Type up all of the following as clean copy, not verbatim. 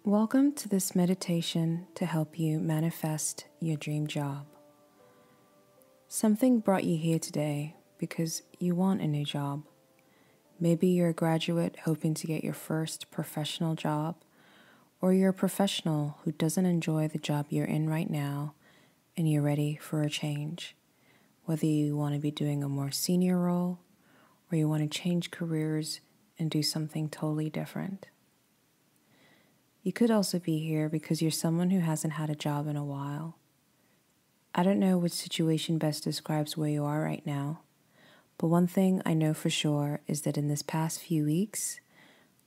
Welcome to this meditation to help you manifest your dream job. Something brought you here today because you want a new job. Maybe you're a graduate hoping to get your first professional job, or you're a professional who doesn't enjoy the job you're in right now and you're ready for a change. Whether you want to be doing a more senior role or you want to change careers and do something totally different. You could also be here because you're someone who hasn't had a job in a while. I don't know which situation best describes where you are right now, but one thing I know for sure is that in this past few weeks,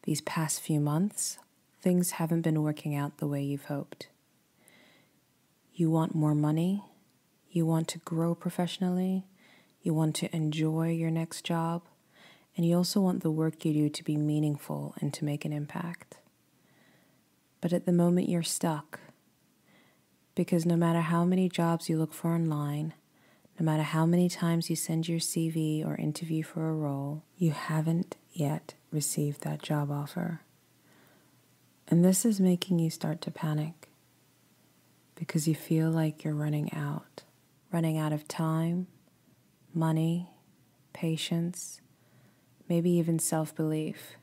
these past few months, things haven't been working out the way you've hoped. You want more money, you want to grow professionally, you want to enjoy your next job, and you also want the work you do to be meaningful and to make an impact. But at the moment you're stuck, because no matter how many jobs you look for online, no matter how many times you send your CV or interview for a role, you haven't yet received that job offer. And this is making you start to panic because you feel like you're running out of time, money, patience, maybe even self-belief.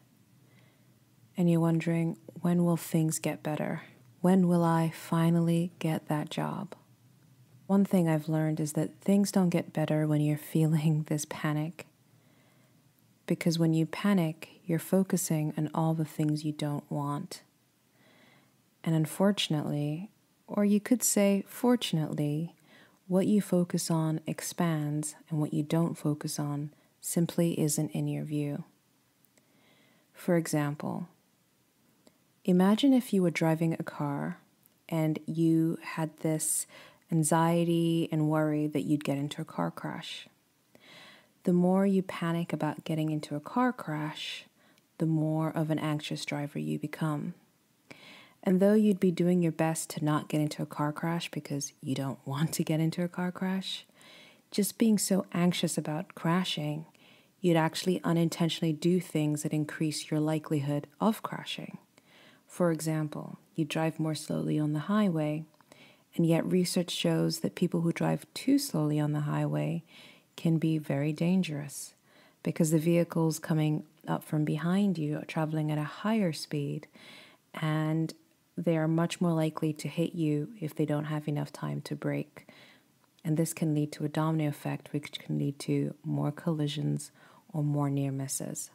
And you're wondering, when will things get better? When will I finally get that job? One thing I've learned is that things don't get better when you're feeling this panic. Because when you panic, you're focusing on all the things you don't want. And unfortunately, or you could say fortunately, what you focus on expands and what you don't focus on simply isn't in your view. For example, imagine if you were driving a car and you had this anxiety and worry that you'd get into a car crash. The more you panic about getting into a car crash, the more of an anxious driver you become. And though you'd be doing your best to not get into a car crash because you don't want to get into a car crash, just being so anxious about crashing, you'd actually unintentionally do things that increase your likelihood of crashing. For example, you drive more slowly on the highway, and yet research shows that people who drive too slowly on the highway can be very dangerous because the vehicles coming up from behind you are traveling at a higher speed, and they are much more likely to hit you if they don't have enough time to brake. And this can lead to a domino effect, which can lead to more collisions or more near misses.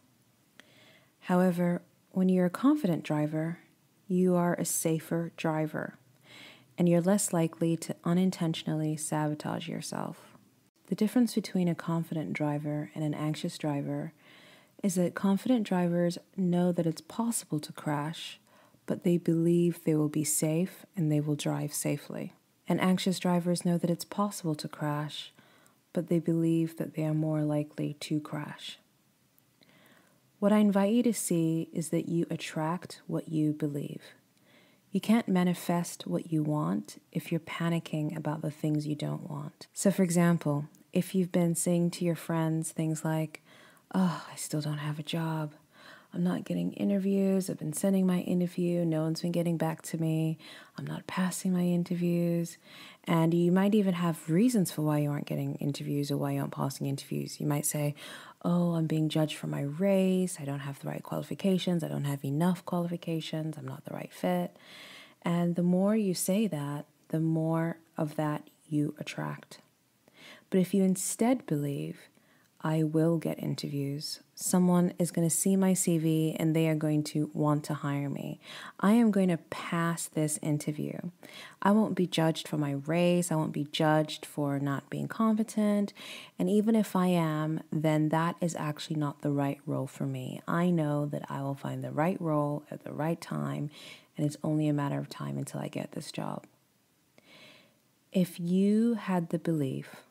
However, when you're a confident driver, you are a safer driver, and you're less likely to unintentionally sabotage yourself. The difference between a confident driver and an anxious driver is that confident drivers know that it's possible to crash, but they believe they will be safe and they will drive safely. And anxious drivers know that it's possible to crash, but they believe that they are more likely to crash. What I invite you to see is that you attract what you believe. You can't manifest what you want if you're panicking about the things you don't want. So for example, if you've been saying to your friends things like, "Oh, I still don't have a job. I'm not getting interviews. I've been sending my interview. No one's been getting back to me. I'm not passing my interviews." And you might even have reasons for why you aren't getting interviews or why you aren't passing interviews. You might say, "Oh, I'm being judged for my race. I don't have the right qualifications. I don't have enough qualifications. I'm not the right fit." And the more you say that, the more of that you attract. But if you instead believe, "I will get interviews. Someone is going to see my CV and they are going to want to hire me. I am going to pass this interview. I won't be judged for my race. I won't be judged for not being competent. And even if I am, then that is actually not the right role for me. I know that I will find the right role at the right time, and it's only a matter of time until I get this job." If you had the belief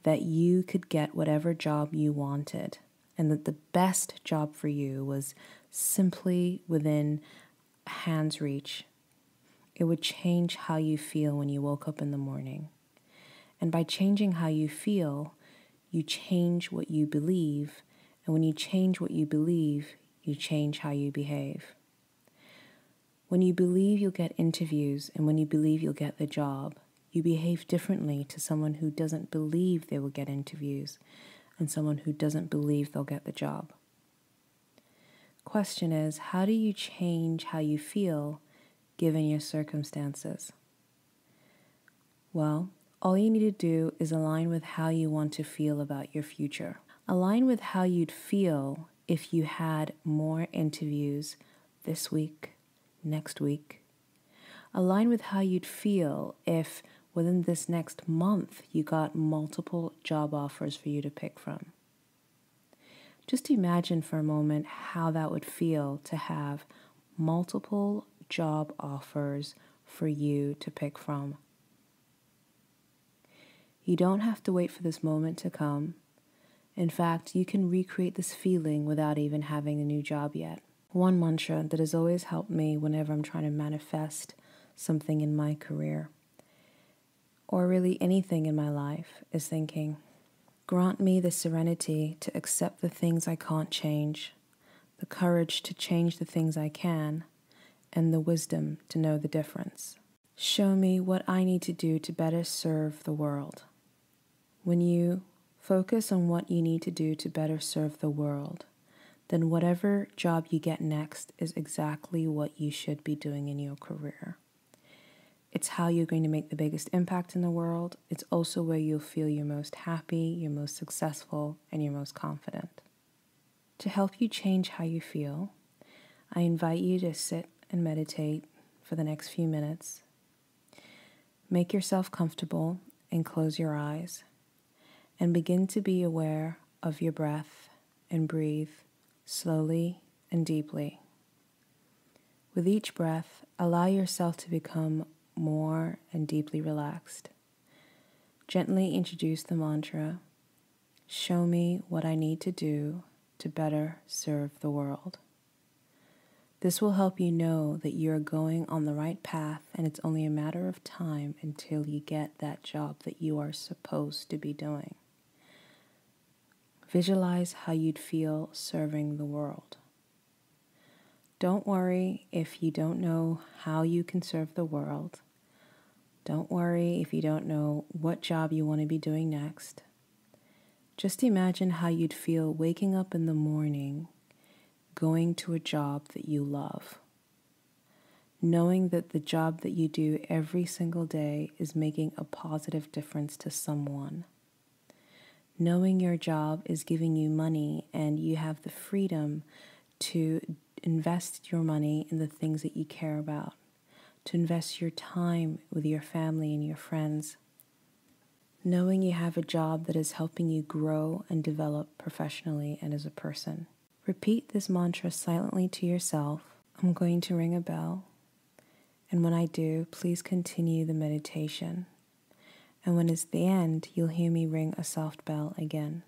that you could get whatever job you wanted, and that the best job for you was simply within hand's reach, it would change how you feel when you woke up in the morning. And by changing how you feel, you change what you believe. And when you change what you believe, you change how you behave. When you believe you'll get interviews and when you believe you'll get the job, you behave differently to someone who doesn't believe they will get interviews and someone who doesn't believe they'll get the job. Question is, how do you change how you feel given your circumstances? Well, all you need to do is align with how you want to feel about your future. Align with how you'd feel if you had more interviews this week, next week. Align with how you'd feel if within this next month you got multiple job offers for you to pick from. Just imagine for a moment how that would feel to have multiple job offers for you to pick from. You don't have to wait for this moment to come. In fact, you can recreate this feeling without even having a new job yet. One mantra that has always helped me whenever I'm trying to manifest something in my career, or really anything in my life, is thinking, grant me the serenity to accept the things I can't change, the courage to change the things I can, and the wisdom to know the difference. Show me what I need to do to better serve the world. When you focus on what you need to do to better serve the world, then whatever job you get next is exactly what you should be doing in your career. It's how you're going to make the biggest impact in the world. It's also where you'll feel your most happy, your most successful, and your most confident. To help you change how you feel, I invite you to sit and meditate for the next few minutes. Make yourself comfortable and close your eyes, and begin to be aware of your breath and breathe slowly and deeply. With each breath, allow yourself to become more and deeply relaxed. Gently introduce the mantra, show me what I need to do to better serve the world. This will help you know that you are going on the right path and it's only a matter of time until you get that job that you are supposed to be doing. Visualize how you'd feel serving the world. Don't worry if you don't know how you can serve the world. Don't worry if you don't know what job you want to be doing next. Just imagine how you'd feel waking up in the morning, going to a job that you love, knowing that the job that you do every single day is making a positive difference to someone, knowing your job is giving you money and you have the freedom to invest your money in the things that you care about, to invest your time with your family and your friends, knowing you have a job that is helping you grow and develop professionally and as a person. Repeat this mantra silently to yourself. I'm going to ring a bell, and when I do, please continue the meditation. And when it's the end, you'll hear me ring a soft bell again.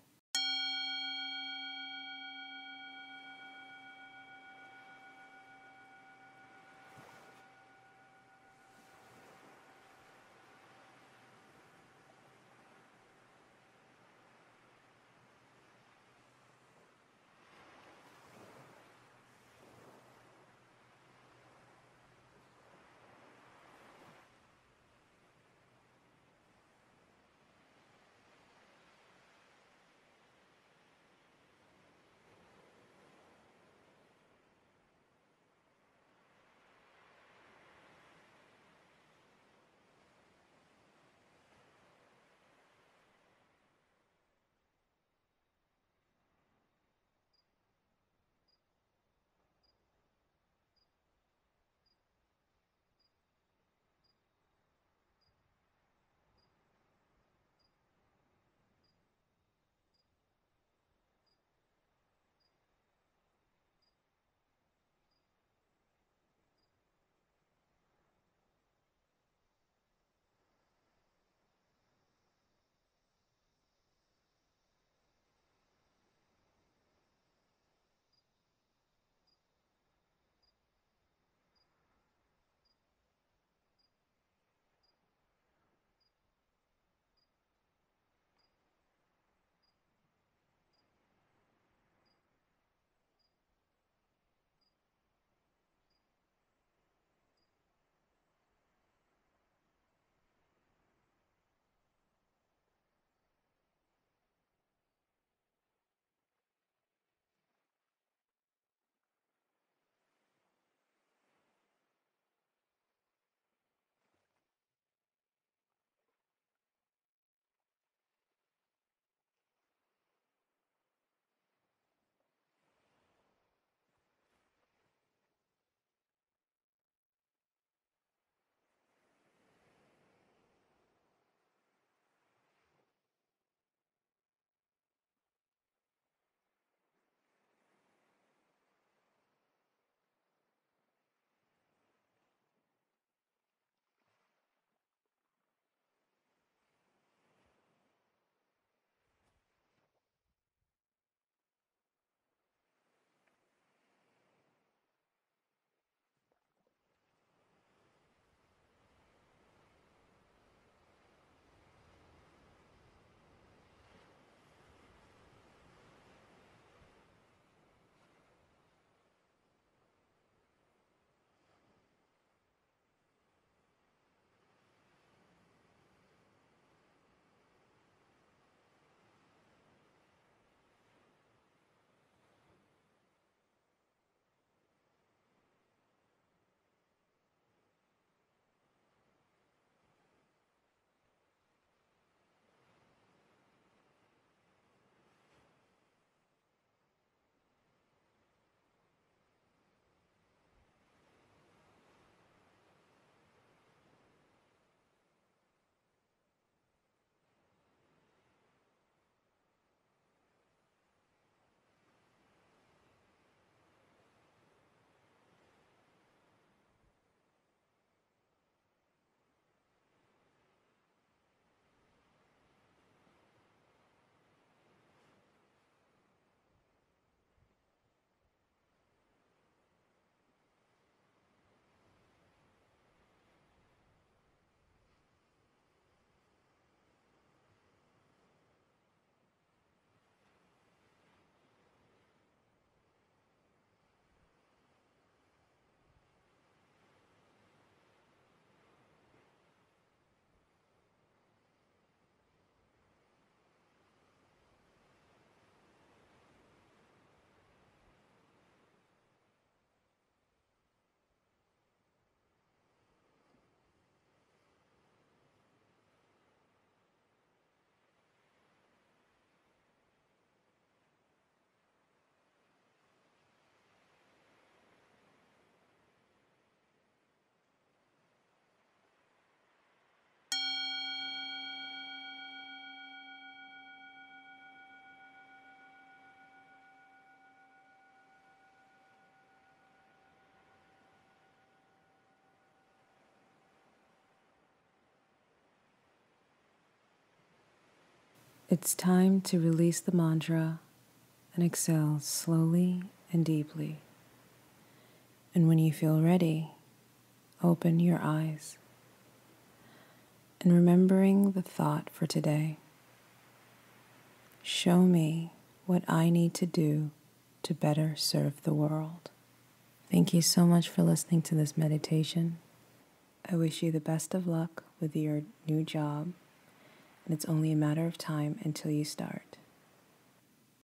It's time to release the mantra and exhale slowly and deeply. And when you feel ready, open your eyes. And remembering the thought for today, show me what I need to do to better serve the world. Thank you so much for listening to this meditation. I wish you the best of luck with your new job, and it's only a matter of time until you start.